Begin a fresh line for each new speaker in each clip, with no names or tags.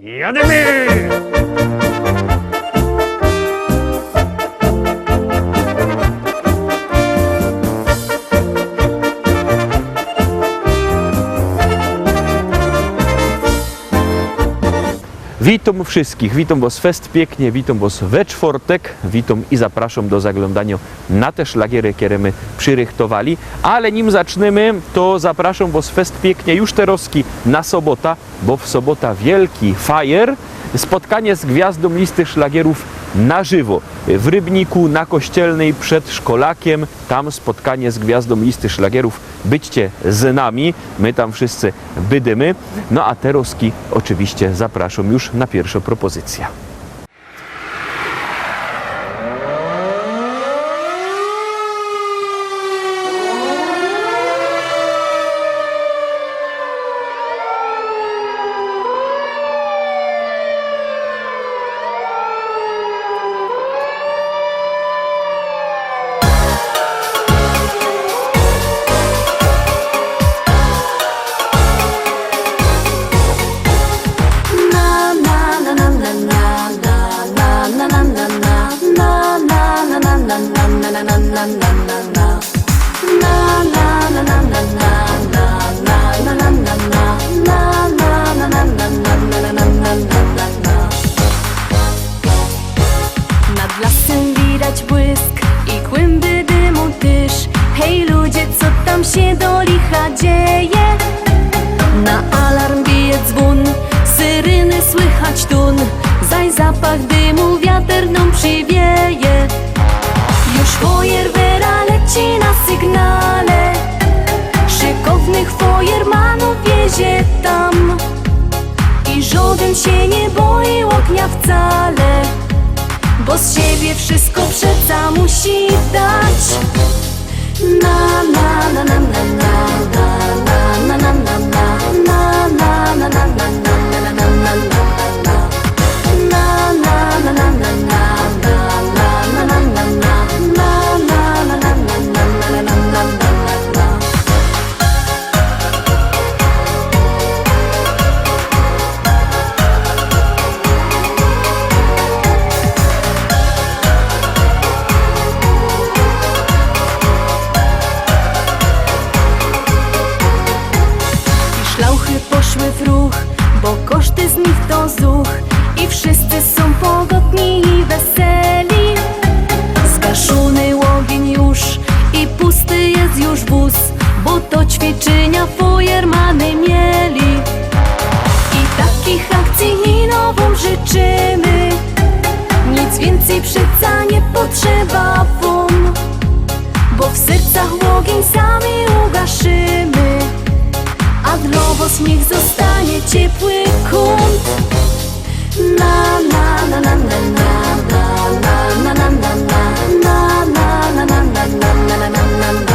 Jademy! Witam wszystkich, witam Was fest pięknie, witam Was we czwartek, witam i zapraszam do zaglądania na te szlagiery, które my przyrychtowali. Ale nim zaczniemy, to zapraszam Was fest pięknie już teraz na sobota, bo w sobota wielki fajer, spotkanie z gwiazdą listy szlagierów na żywo. W Rybniku, na Kościelnej, przed Szkolakiem, tam spotkanie z gwiazdą listy szlagierów. Byćcie z nami, my tam wszyscy bydymy. No a teraz oczywiście zapraszam już na pierwszą propozycję.
Nad lasem widać błysk i kłęby dymu tyż. Hej ludzie, co tam się do licha dzieje? Na alarm bije dzwon, syreny słychać tun. Zaś zapach dymu wiatr nam przywieje. Już fajerwera leci na sygnale. Szykownych fajermanów wiezie tam. I żaden się nie boi ognia wcale, bo z siebie wszystko przeca musi dać. Na na na na na na na na na na na na na na na na na Szlauchy poszły w ruch, bo koszty z nich to zuch. I wszyscy są pogodni i weseli. Zgaszony ogień już i pusty jest już wóz, bo to ćwiczenia fajermany mieli. I takich akcji i nową życzymy. Nic więcej przeca nie potrzeba wam, bo w sercach ogień sami ugaszymy. A dla was niech zostanie ciepły kąt. Na na na na na na na na na na na na na na na na na na na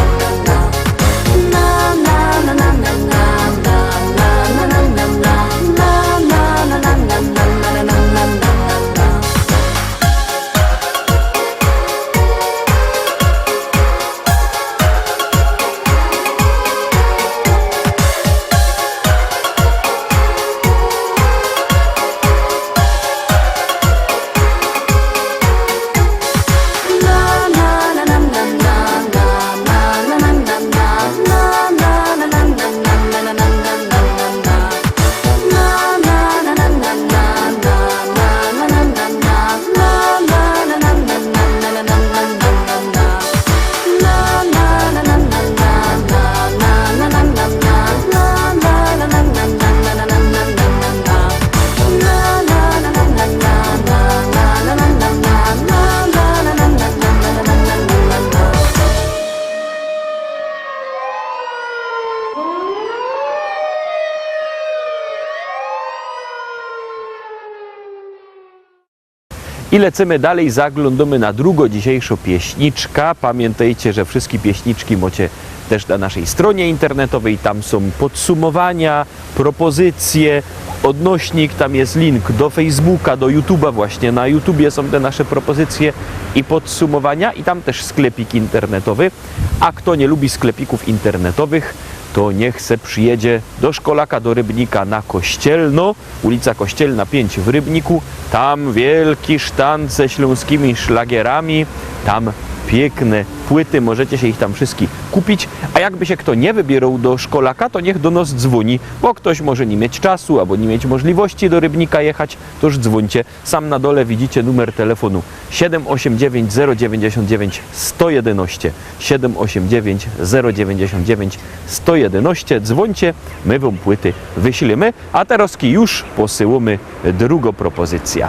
I lecimy dalej, zaglądamy na drugą dzisiejszą pieśniczkę. Pamiętajcie, że wszystkie pieśniczki macie też na naszej stronie internetowej. Tam są podsumowania, propozycje, odnośnik, tam jest link do Facebooka, do YouTube'a właśnie. Na YouTubie są te nasze propozycje i podsumowania i tam też sklepik internetowy. A kto nie lubi sklepików internetowych, to niech se przyjedzie do Szkolaka, do Rybnika na Kościelno, ulica Kościelna 5 w Rybniku. Tam wielki sztant ze śląskimi szlagierami, tam piękne płyty, możecie się ich tam wszystkich kupić, a jakby się kto nie wybierał do Szkolaka, to niech do nas dzwoni, bo ktoś może nie mieć czasu albo nie mieć możliwości do Rybnika jechać, to już dzwońcie. Sam na dole widzicie numer telefonu 789 099 111 789 099 111. Dzwońcie, my wam płyty wyślemy, a teraz już posyłamy drugą propozycję.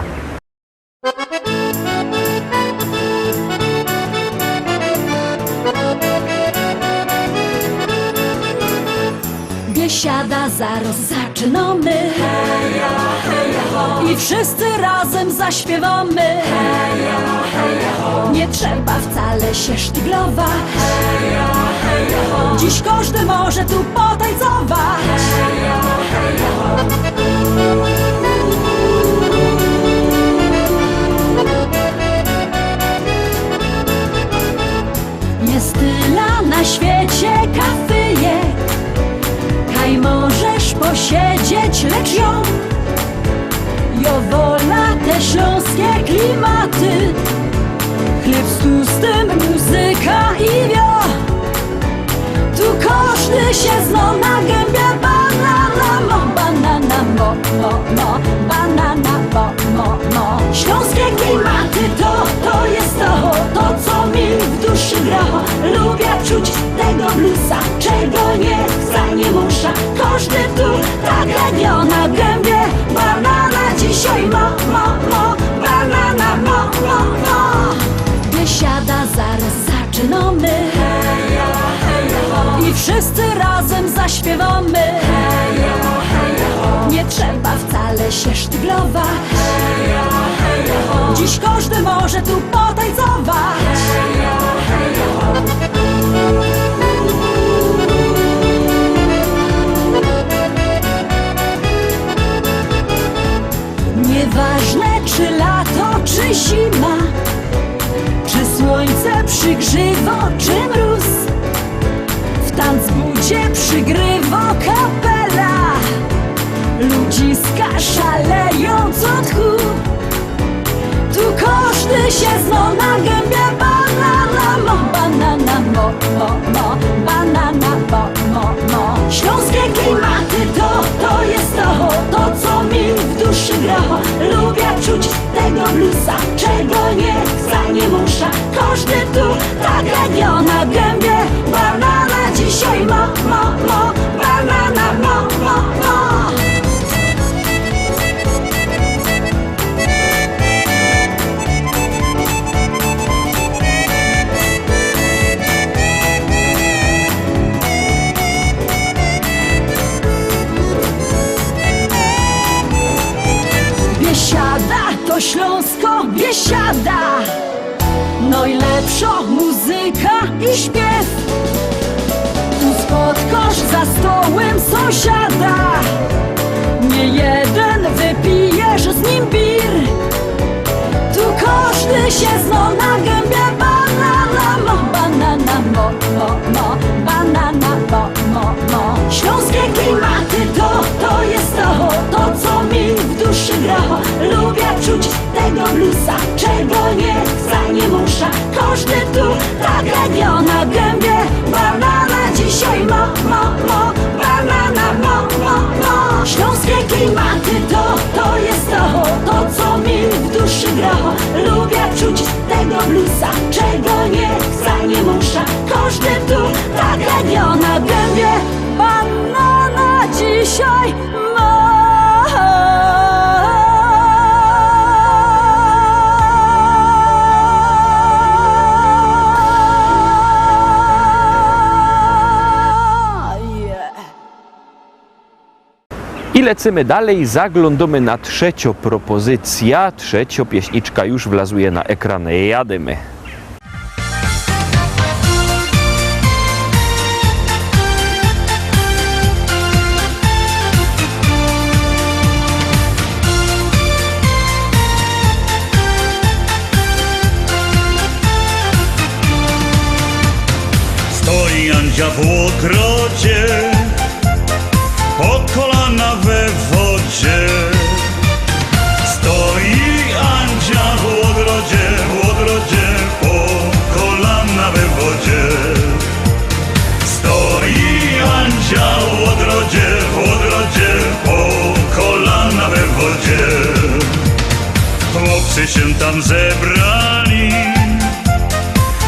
Biesiada, zaraz zaczynamy. Heja, heja, ho. I wszyscy razem zaśpiewamy. Heja, heja, ho. Nie trzeba wcale się sztyglować. Heja, heja, ho. Dziś każdy może tu potańcować. Heja, heja, ho. Jest tyle na świecie kafyjek, kaj możesz posiedzieć, lecz ją wola te śląskie klimaty. Chleb z tłustym, muzyka i wio. Tu każdy się zna na gębie. Banana mo, banana mo, mo, mo. Banana mo, mo, mo. Śląskie klimaty to jest to co mi w duszy gra. Lubię czuć tego bluesa, czego nie muszę. Każdy tu tak jak na gębie. Banana dzisiaj mo, mo, mo. Banana mo, mo, mo. Biesiada, zaraz zaczynamy. Heja, heja, ho. I wszyscy razem zaśpiewamy. Heja, heja, ho. Nie trzeba wcale się sztyglować. Heja, heja, ho. Dziś każdy może tu potańcować. Heja, heja, ho. Nieważne czy lato, czy zima, czy słońce przygrzywo, czy mróz, w tanzbudzie przygrywa kapela. Ludziska szaleją co tchu. Tu każdy się zna na gębie. Banana mo, banana mo, mo, mo. Banana mo, mo, mo. Śląskie klimaty to jest to co mi w duszy gra. Lubię czuć tego bluesa, czego nie muszę. Każdy tu tak jak na gębie. Banana dzisiaj mo, mo, mo. Banana mo, mo, mo. Biesiada to Śląsko, Biesiada. Najlepsza muzyka i śpiew. Tu spotkasz za stołem sąsiada. Nie jeden wypijesz z nim bir. Tu każdy się zna na gębie. Banana mo, banana mo, mo, mo. Banana mo, mo, mo. Śląskie klimaty to jest to co mi w duszy gra. Lubię czuć tego bluesa, czego nie muszę. Każdy tu tak jak na gębie. Banana dzisiaj mo, mo, mo. Banana mo, mo, mo. Śląskie klimaty to jest to co mi w duszy gra. Lubię czuć tego bluesa, czego nie muszę. Każdy tu tak jak na gębie. Banana dzisiaj
I lecimy dalej, zaglądamy na trzecią propozycję. Trzecia pieśniczka już wlazuje na ekran. Jadymy.
Stoi Andzia w ogrodzie, wodzie. Stoi Andzia w ogrodzie, po kolana we wodzie. Stoi Andzia w ogrodzie, po kolana we wodzie. Chłopcy się tam zebrali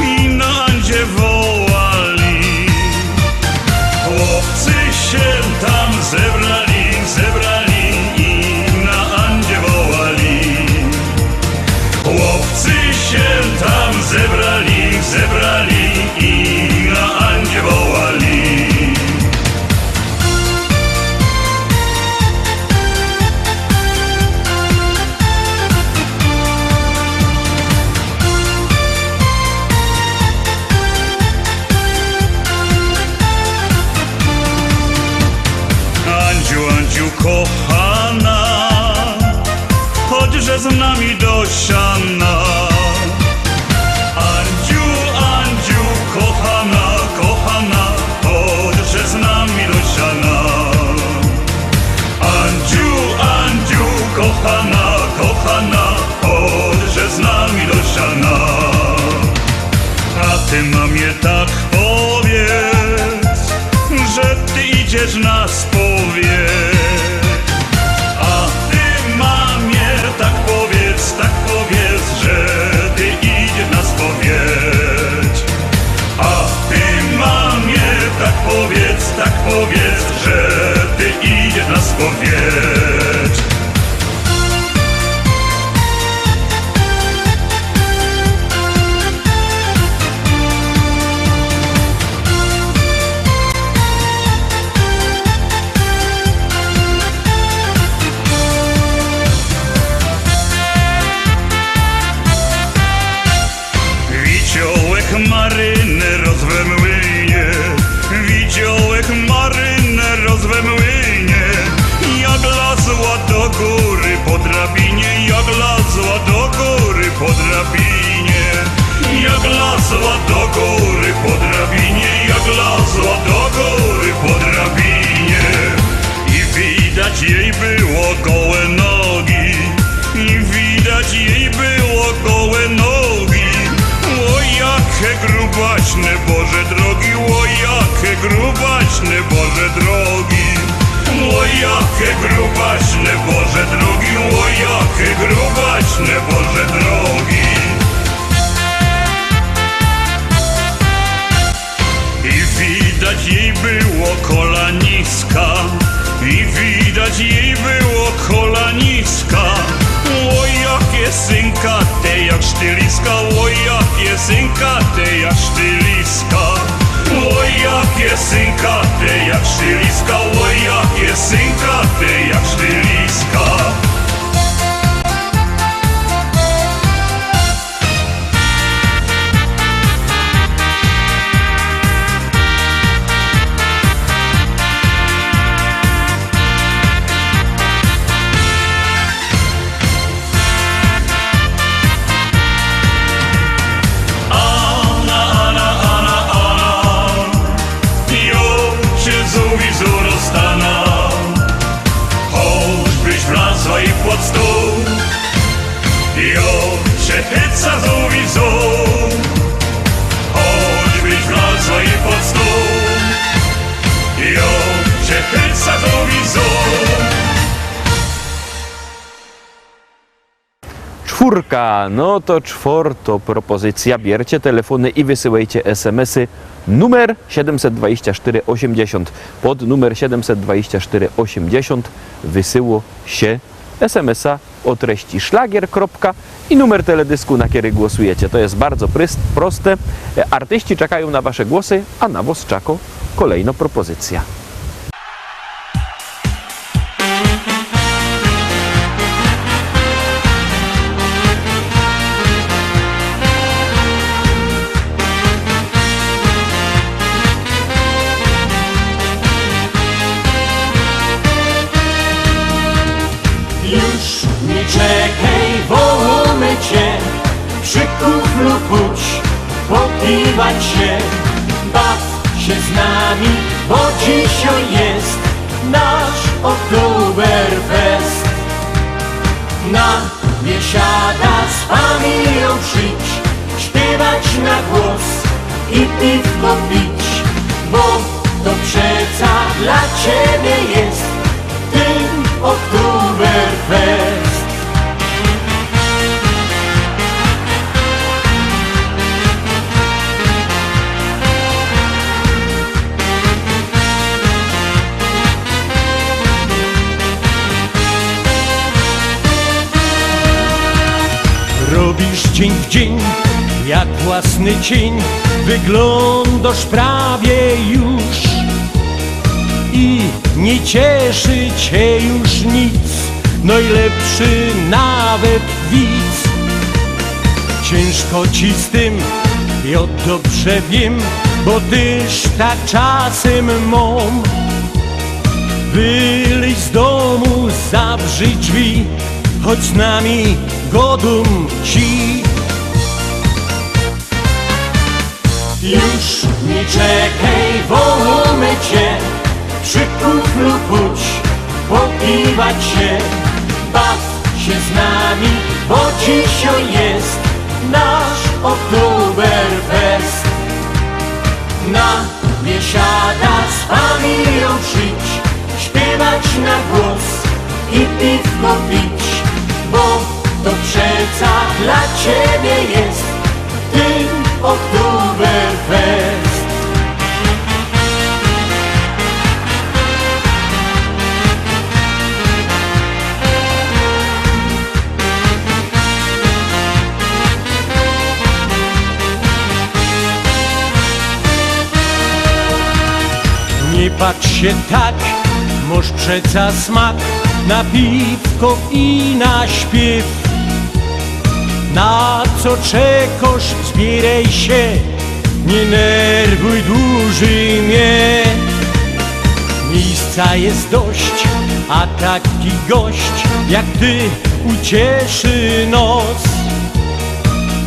i na Andzie wołali. Chłopcy się tam zebrali i na Andzie wołali. Chłopcy się tam zebrali i na Andzie wołali. Andziu, kochana, chodźże z nami do siana. Andziu, kochana, chodźże z nami do siana. Andziu, kochana, chodźże z nami do siana. A ty mamie tak powiedz, że ty idziesz na spowiedź. A ty mamie tak powiedz, że ty idziesz na spowiedź. A ty mamie tak powiedz, że ty idziesz na spowiedź. Marynarz we młynie, wiciołek marynarz we młynie. Jak lazła do góry po drabinie, jak lazła do góry po drabinie. Jak lazła do góry po drabinie, jak lazła do góry po drabinie. I widać jej było gołe nogi, i widać jej było gołe nogi. O jakie grubaśne Boże drogi, o jakie grubaśne Boże drogi. O jakie grubaśne Boże drogi, o jakie grubaśne Boże drogi. I widać jej było kola niska, i widać jej było kola niska. O jakie synkate jak sztyliska, o jakie synkate jak sztyliska. O jakie synkate jak sztyliska, o jakie synkate jak sztyliska. Pod stół jo się hyca zówizą, choćbyś wlazła i pod stół jo się hyca zówizą.
Czwórka, no to czwarto propozycja. Bierzcie telefony i wysyłajcie SMS-y. Numer 72480. Pod numer 72480 wysyło się SMS-a o treści szlagier. I numer teledysku, na który głosujecie. To jest bardzo proste. Artyści czekają na wasze głosy, a na was czeka kolejna propozycja.
Już nie czekaj, wołamy cię, przy kuflu pójdź, popiwać się, baw się z nami, bo dzisiaj jest nasz Oktoberfest. Na biesiada z familią przyjdź, śpiewać na głos i piwko pić, bo to przeca dla ciebie jest ten Oktoberfest. Robisz dzień w dzień, jak własny cień, wyglądasz prawie już i nie cieszy cię już nic, najlepszy nawet widz. Ciężko ci z tym, ja dobrze wiem, bo tyż tak czasem mam. Wyleź z domu, zawrzyj drzwi, chodź z nami, godum ci. Już nie czekaj, wołamy cię, przy kuflu pójdź, popiwać się, baw się z nami, bo dzisiaj jest nasz Oktoberfest. Na biesiada z familią przyjdź, śpiewać na głos i piwko pić, bo to przeca dla ciebie jest ten Oktoberfest. Nie patrz się tak, moż przeca smak na piwko i na śpiew. Na co czekasz, zbieraj się, nie nerwuj dłużej mnie. Miejsca jest dość, a taki gość jak ty ucieszy nos.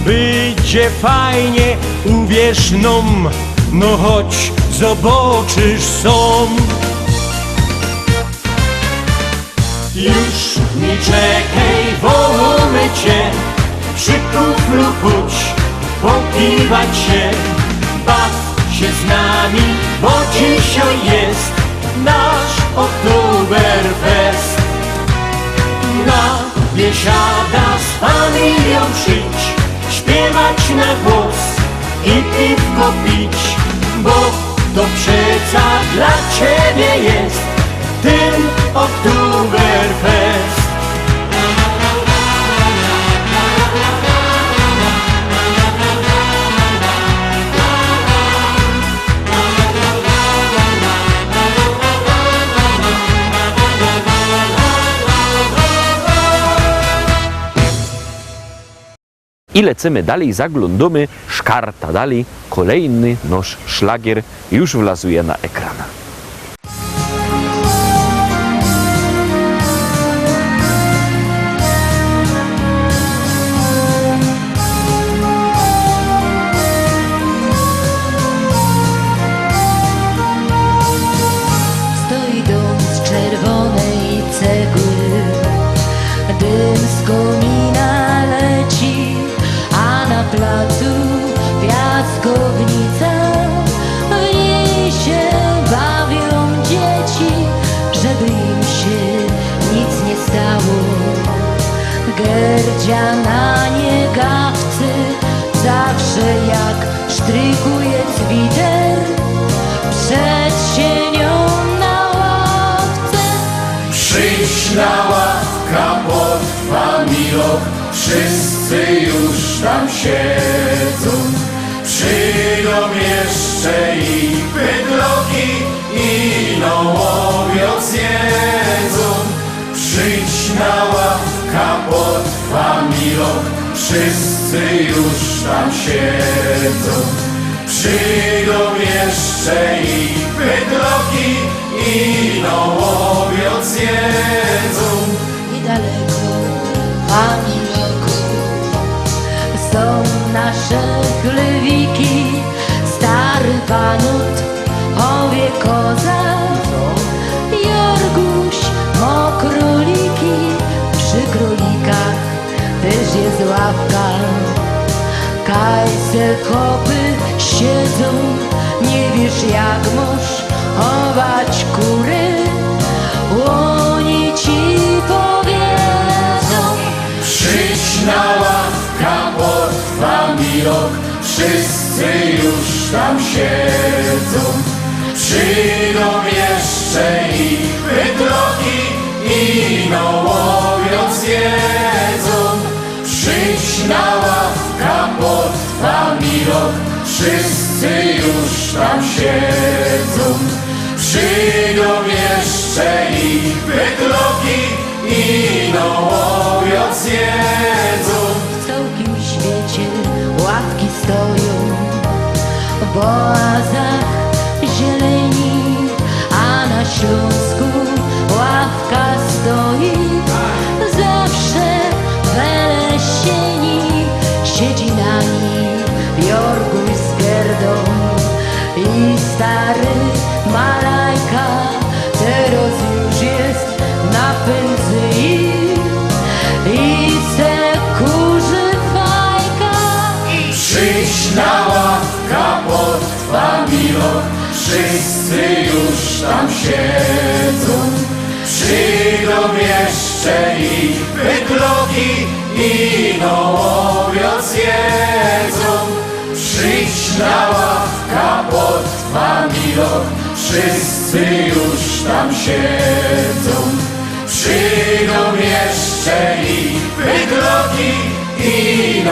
Będzie fajnie, uwierz nam, no chodź, zobaczysz sam. Już nie czekaj, wołamy cię, przy kuflu pójdź, popiwać się, baw się z nami, bo dzisiaj jest nasz Oktoberfest. Na biesiada z familią przyjdź, śpiewać na głos i piwko pić, bo to przeca dla ciebie jest ten Oktoberfest.
I lecimy dalej, zaglądamy, szkarta dalej, kolejny nasz szlagier już wlazuje na ekran.
Stoi dom z czerwonej cegły, dym z komina leci, a na placu piaskownica. W niej się bawią dzieci, żeby im się nic nie stało. Gerdzia na niegawcy zawsze jak sztrykuje cwiter przed sienią na ławce.
Przyjdź na ławka pod familą, wszyscy już tam siedzą. Przyjdą jeszcze i bydloki, i owiec jedzą. Przyjdź na ławka pod familą, wszyscy już tam siedzą. Przyjdą jeszcze i bydloki, i owiec jedzą.
Niedaleko Pamiloku są nasze chlewiki, stary panut, owie koza, Jorguś
też jest ławka. Kajsel kopy siedzą, nie wiesz jak możesz chować kury. Oni ci powiedzą:
Przyjdź na ławka, potrwa mi rok, wszyscy już tam siedzą. Przyjdą jeszcze i bydloki, i owoc jedzą. Przyjdź na ławka, potrwa mi rok, wszyscy już tam siedzą. Przyjdą jeszcze i bydloki, i owoc jedzą.
W całkiem świecie ławki stoją, w oazach zieleni, a na Śląsku ławka stoi. Zawsze w jesieni siedzi na niej Jorguś z Gerdą i stary Malajka. Teraz już jest na pędzy i se kurzy fajka.
Przyjdź na ławka, potrwa mi rok, wszyscy już tam siedzą. Przyjdą jeszcze i bydloki, i owoc jedzą. Przyjdź na ławka, potrwa mi rok, wszyscy już tam siedzą. Przyjdą jeszcze i bydloki, i